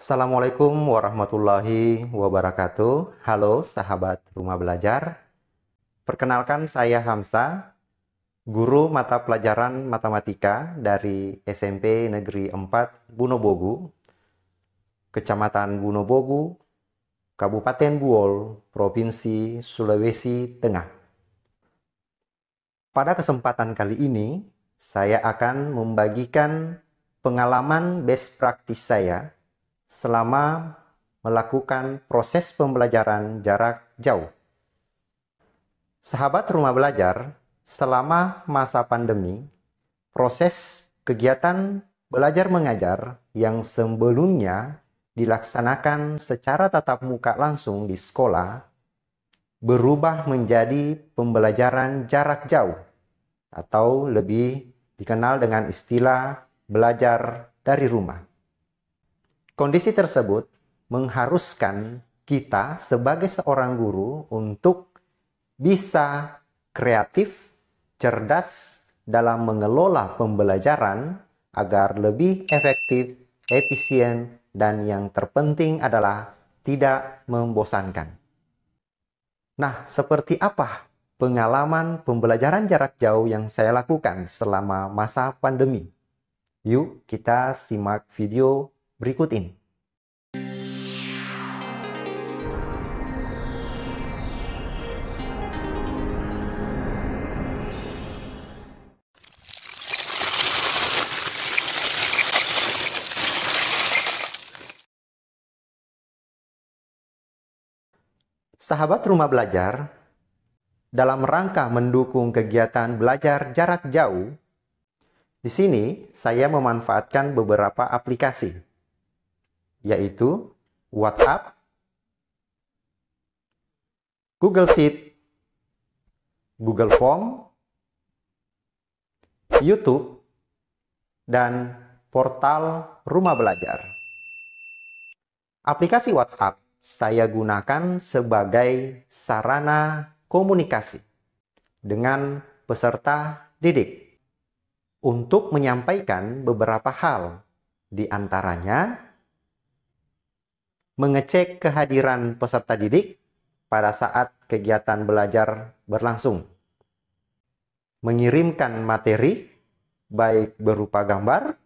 Assalamualaikum warahmatullahi wabarakatuh. Halo sahabat rumah belajar. Perkenalkan saya Hamsa, guru mata pelajaran matematika dari SMP Negeri 4 Bunobogu, Kecamatan Bunobogu, Kabupaten Buol, Provinsi Sulawesi Tengah. Pada kesempatan kali ini, saya akan membagikan pengalaman best practice saya selama melakukan proses pembelajaran jarak jauh. Sahabat rumah belajar, selama masa pandemi, proses kegiatan belajar mengajar yang sebelumnya dilaksanakan secara tatap muka langsung di sekolah berubah menjadi pembelajaran jarak jauh atau lebih dikenal dengan istilah belajar dari rumah. Kondisi tersebut mengharuskan kita sebagai seorang guru untuk bisa kreatif, cerdas dalam mengelola pembelajaran agar lebih efektif, efisien, dan yang terpenting adalah tidak membosankan. Nah, seperti apa pengalaman pembelajaran jarak jauh yang saya lakukan selama masa pandemi? Yuk kita simak video berikut ini. Sahabat rumah belajar, dalam rangka mendukung kegiatan belajar jarak jauh, di sini saya memanfaatkan beberapa aplikasi, yaitu WhatsApp, Google Sheet, Google Form, YouTube, dan portal rumah belajar. Aplikasi WhatsApp saya gunakan sebagai sarana komunikasi dengan peserta didik untuk menyampaikan beberapa hal, di antaranya mengecek kehadiran peserta didik pada saat kegiatan belajar berlangsung, mengirimkan materi baik berupa gambar,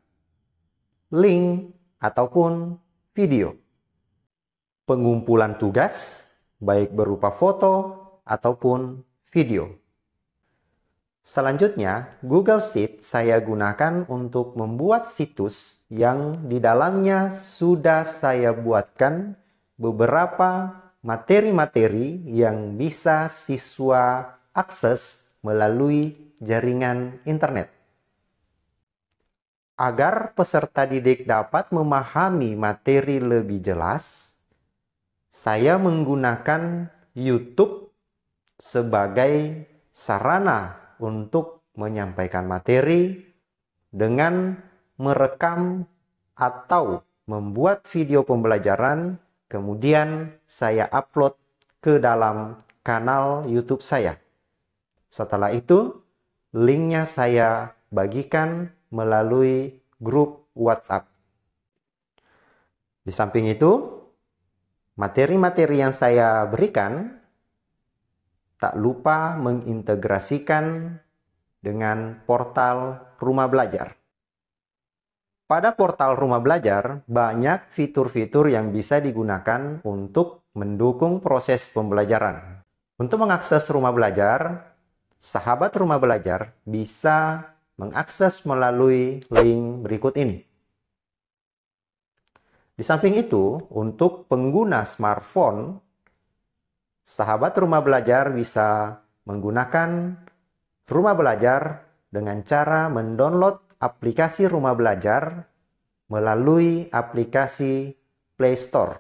link, ataupun video, pengumpulan tugas baik berupa foto ataupun video. Selanjutnya, Google Sheet saya gunakan untuk membuat situs yang di dalamnya sudah saya buatkan beberapa materi-materi yang bisa siswa akses melalui jaringan internet. Agar peserta didik dapat memahami materi lebih jelas, saya menggunakan YouTube sebagai sarana untuk menyampaikan materi dengan merekam atau membuat video pembelajaran, kemudian saya upload ke dalam kanal YouTube saya. Setelah itu, linknya saya bagikan melalui grup WhatsApp. Di samping itu, materi-materi yang saya berikan tak lupa mengintegrasikan dengan portal rumah belajar. Pada portal rumah belajar, banyak fitur-fitur yang bisa digunakan untuk mendukung proses pembelajaran. Untuk mengakses rumah belajar, sahabat rumah belajar bisa mengakses melalui link berikut ini. Di samping itu, untuk pengguna smartphone, sahabat rumah belajar bisa menggunakan rumah belajar dengan cara mendownload aplikasi rumah belajar melalui aplikasi Play Store.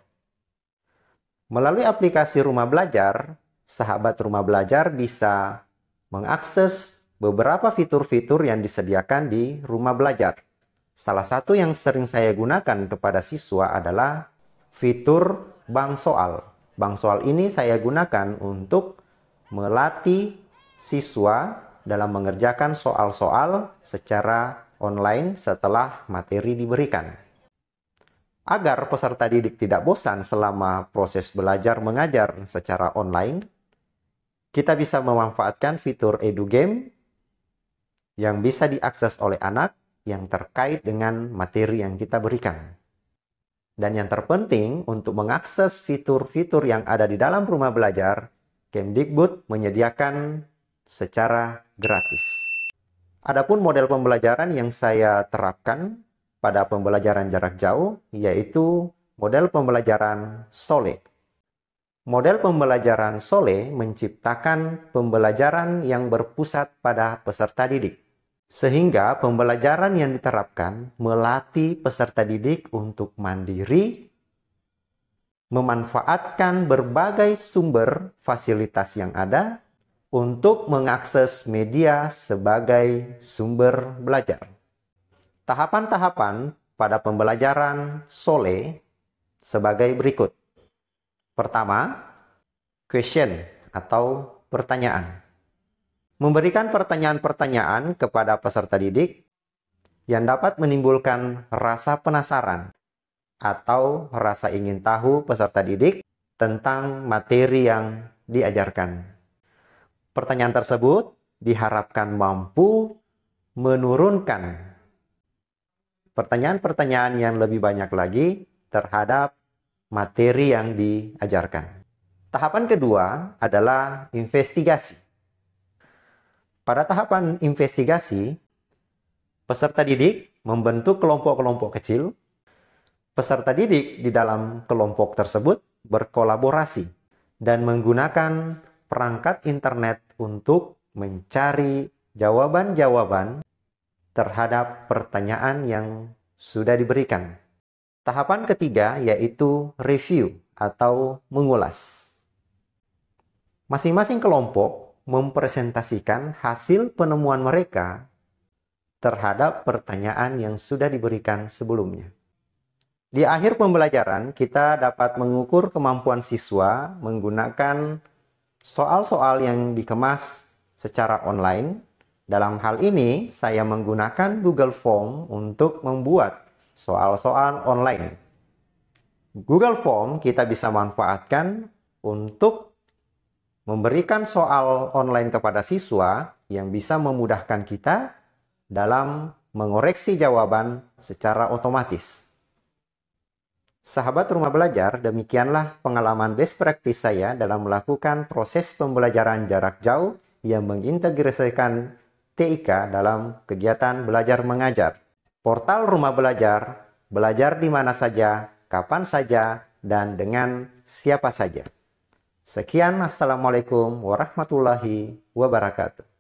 Melalui aplikasi rumah belajar, sahabat rumah belajar bisa mengakses beberapa fitur-fitur yang disediakan di rumah belajar. Salah satu yang sering saya gunakan kepada siswa adalah fitur bank soal. Bank soal ini saya gunakan untuk melatih siswa dalam mengerjakan soal-soal secara online setelah materi diberikan. Agar peserta didik tidak bosan selama proses belajar mengajar secara online, kita bisa memanfaatkan fitur EduGame yang bisa diakses oleh anak yang terkait dengan materi yang kita berikan. Dan yang terpenting, untuk mengakses fitur-fitur yang ada di dalam rumah belajar, Kemdikbud menyediakan secara gratis. Adapun model pembelajaran yang saya terapkan pada pembelajaran jarak jauh, yaitu model pembelajaran SOLE. Model pembelajaran SOLE menciptakan pembelajaran yang berpusat pada peserta didik. Sehingga pembelajaran yang diterapkan melatih peserta didik untuk mandiri, memanfaatkan berbagai sumber fasilitas yang ada untuk mengakses media sebagai sumber belajar. Tahapan-tahapan pada pembelajaran SOLE sebagai berikut. Pertama, question atau pertanyaan. Memberikan pertanyaan-pertanyaan kepada peserta didik yang dapat menimbulkan rasa penasaran atau rasa ingin tahu peserta didik tentang materi yang diajarkan. Pertanyaan tersebut diharapkan mampu menurunkan pertanyaan-pertanyaan yang lebih banyak lagi terhadap materi yang diajarkan. Tahapan kedua adalah investigasi. Pada tahapan investigasi, peserta didik membentuk kelompok-kelompok kecil. Peserta didik di dalam kelompok tersebut berkolaborasi dan menggunakan perangkat internet untuk mencari jawaban-jawaban terhadap pertanyaan yang sudah diberikan. Tahapan ketiga yaitu review atau mengulas. Masing-masing kelompok mempresentasikan hasil penemuan mereka terhadap pertanyaan yang sudah diberikan sebelumnya. Di akhir pembelajaran, kita dapat mengukur kemampuan siswa menggunakan soal-soal yang dikemas secara online. Dalam hal ini, saya menggunakan Google Form untuk membuat soal-soal online. Google Form kita bisa manfaatkan untuk memberikan soal online kepada siswa yang bisa memudahkan kita dalam mengoreksi jawaban secara otomatis. Sahabat Rumah Belajar, demikianlah pengalaman best practice saya dalam melakukan proses pembelajaran jarak jauh yang mengintegrasikan TIK dalam kegiatan belajar mengajar. Portal Rumah Belajar, belajar di mana saja, kapan saja, dan dengan siapa saja. Sekian, Assalamualaikum warahmatullahi wabarakatuh.